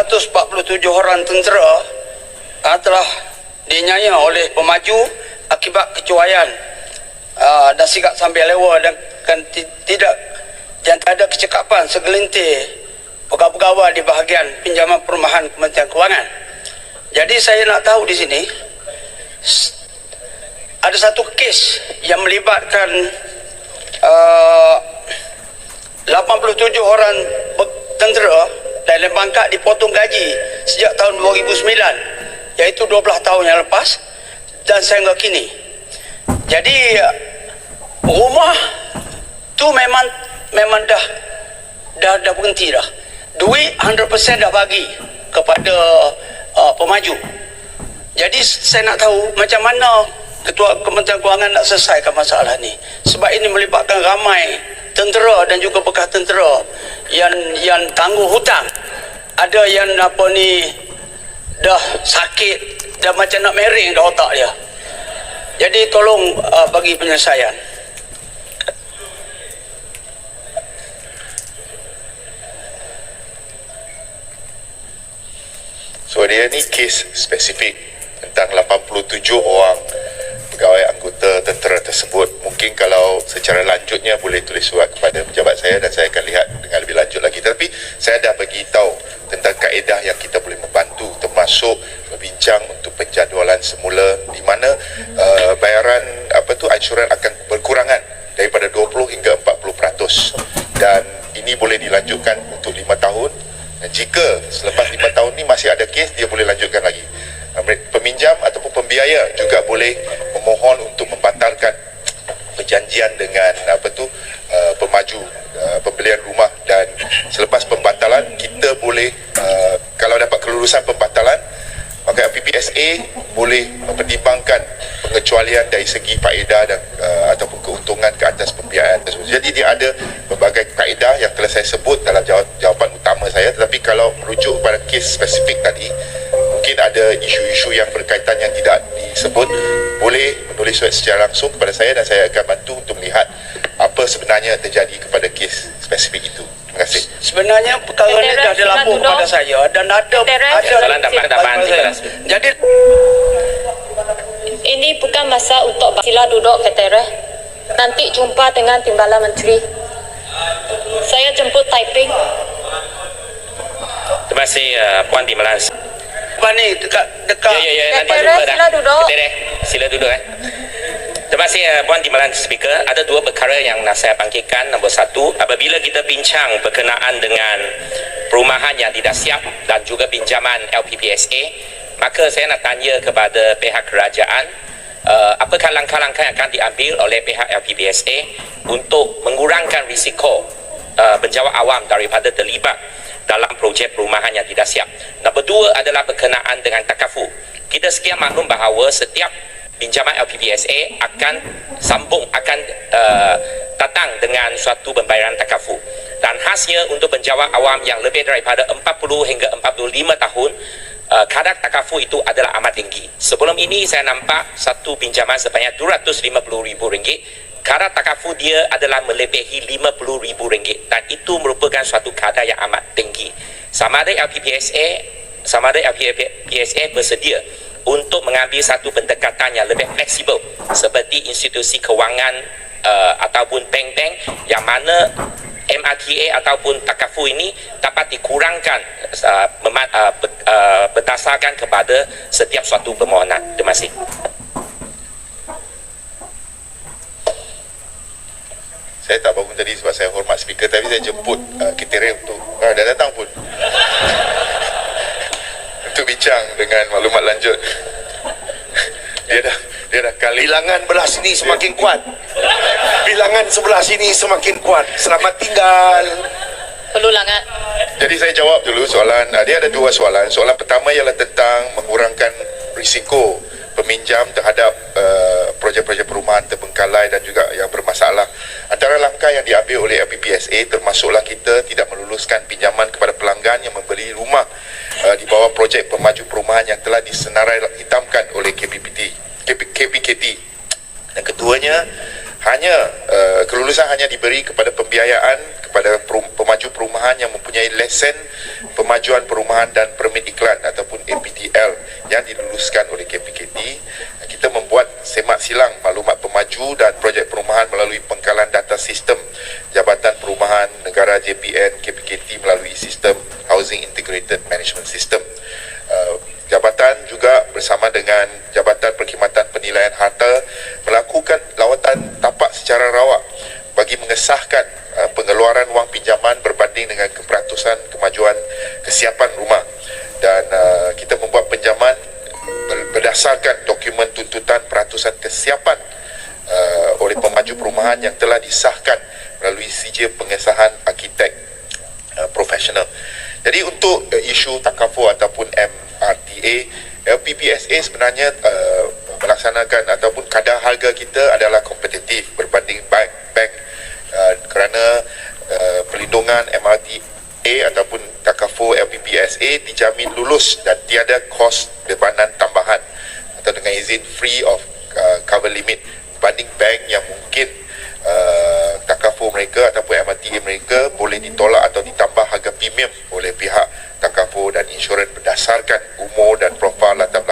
247 orang tentera telah dinyaya oleh pemaju akibat kecuaian dan sikap sambil lewa dan tidak ada kecekapan segelintir pegawai-pegawai di bahagian pinjaman perumahan Kementerian Kewangan. Jadi saya nak tahu di sini ada satu kes yang melibatkan 87 orang tentera dan pangkat dipotong gaji sejak tahun 2009, iaitu 12 tahun yang lepas dan sehingga kini. Jadi rumah tu memang dah berhenti dah. Duit 100% dah bagi kepada pemaju. Jadi saya nak tahu macam mana Ketua Kementerian Kewangan nak selesaikan masalah ni, sebab ini melibatkan ramai tentera dan juga bekas tentera yang tangguh hutang. Ada yang dah sakit, dah macam nak mering dah otak dia. Jadi tolong bagi penyelesaian. So dia ni kes spesifik tentang 87 orang pegawai anggota tentera tersebut. Mungkin kalau secara lanjutnya boleh tulis surat kepada pejabat saya dan saya akan lihat dengan lebih lanjut lagi. Tapi saya dah bagi tahu tentang kaedah yang kita boleh membantu, termasuk berbincang untuk penjadualan semula di mana bayaran ansuran akan berkurangan daripada 20 hingga 40%, dan ini boleh dilanjutkan untuk 5 tahun. Dan jika selepas 5 tahun ni masih ada kes, dia boleh lanjutkan lagi. Peminjam ataupun pembiaya juga boleh memohon untuk membatalkan perjanjian dengan pemaju pembelian rumah, dan selepas pembatalan kita boleh kalau dapat kelulusan pembatalan, maka PPSA boleh mempertimbangkan pengecualian dari segi faedah dan ataupun keuntungan ke atas pembiayaan tersebut. Jadi dia ada berbagai kaedah yang telah saya sebut dalam jawapan utama saya. Tetapi kalau merujuk kepada kes spesifik tadi, mungkin ada isu-isu yang berkaitan yang tidak disebut, boleh menulis surat secara langsung kepada saya dan saya akan bantu untuk melihat apa sebenarnya terjadi kepada kes spesifik itu. Terima kasih. Sebenarnya perkara ni dah dilapor kepada saya dan ada jadi ini bukan masa untuk sila duduk Keteres. Nanti jumpa dengan Timbalan Menteri. Saya jemput typing. Terima kasih Puan Timbalan. Apa ni dekat Ya, nanti Keteres, jumpa dah. sila duduk. Keteres, sila duduk. Terima kasih Puan Timbalan Speaker. Ada dua perkara yang nak saya bangkitkan. Nombor satu, apabila kita bincang berkenaan dengan perumahan yang tidak siap dan juga pinjaman LPPSA, maka saya nak tanya kepada pihak kerajaan, apakah langkah-langkah yang akan diambil oleh pihak LPPSA untuk mengurangkan risiko penjawat awam daripada terlibat dalam projek perumahan yang tidak siap. Nombor dua adalah berkenaan dengan takafu. Kita sekian maklum bahawa setiap pinjaman LPPSA akan datang dengan suatu pembayaran takafu, dan khasnya untuk penjawat awam yang lebih daripada 40 hingga 45 tahun, kadar takafu itu adalah amat tinggi. Sebelum ini saya nampak satu pinjaman sebanyak RM250,000, kadar takafu dia adalah melebihi RM50,000, dan itu merupakan suatu kadar yang amat tinggi. Sama ada LPPSA bersedia untuk mengambil satu pendekatan yang lebih fleksibel seperti institusi kewangan ataupun bank-bank, yang mana MRTA ataupun takafu ini dapat dikurangkan berdasarkan kepada setiap suatu permohonan. Terima kasih. Saya tak bangun tadi sebab saya hormat speaker, tapi saya jemput Keteres untuk dah datang pun untuk bincang dengan maklumat lanjut. Dia dah kali bilangan belah sini semakin kuat. Bilangan sebelah sini semakin kuat. Selamat tinggal. Perlu langat. Jadi saya jawab dulu soalan. Dia ada dua soalan. Soalan pertama ialah tentang mengurangkan risiko peminjam terhadap projek-projek perumahan terbengkalai dan juga yang bermasalah. Antara langkah yang diambil oleh LPPSA termasuklah kita tidak meluluskan pinjaman kepada pelanggan yang membeli rumah di bawah projek pemaju perumahan yang telah disenarai hitamkan oleh KPKT. Dan keduanya, kelulusan hanya diberi kepada pembiayaan kepada pemaju perumahan yang mempunyai lesen pemajuan perumahan dan permit iklan ataupun APDL yang diluluskan oleh KPKT. Kita membuat semak silang maklumat pemaju dan projek perumahan melalui pengkalan data sistem Jabatan Perumahan Negara JPN KPKT melalui sistem Housing Integrated Management System. Jabatan juga bersama dengan Jabatan Perkhidmatan Penilaian Harta melakukan lawatan tapak secara rawak bagi mengesahkan pengeluaran wang pinjaman berbanding dengan keperatusan kemajuan kesiapan rumah, dan kita membuat pinjaman berdasarkan dokumen tuntutan peratusan kesiapan oleh pemaju perumahan yang telah disahkan melalui sijil pengesahan arkitek profesional. Jadi untuk isu takaful ataupun MRTA, LPPSA sebenarnya melaksanakan ataupun kadar harga kita adalah kompetitif berbanding bank kerana perlindungan MRTA ataupun takaful LPPSA dijamin lulus dan tiada kos bebanan tambahan atau dengan izin free of cover limit berbanding bank yang mungkin takaful mereka ataupun MRTA mereka boleh ditolak atau ditambah harga premium oleh pihak takaful dan insurans berdasarkan umur dan profil latar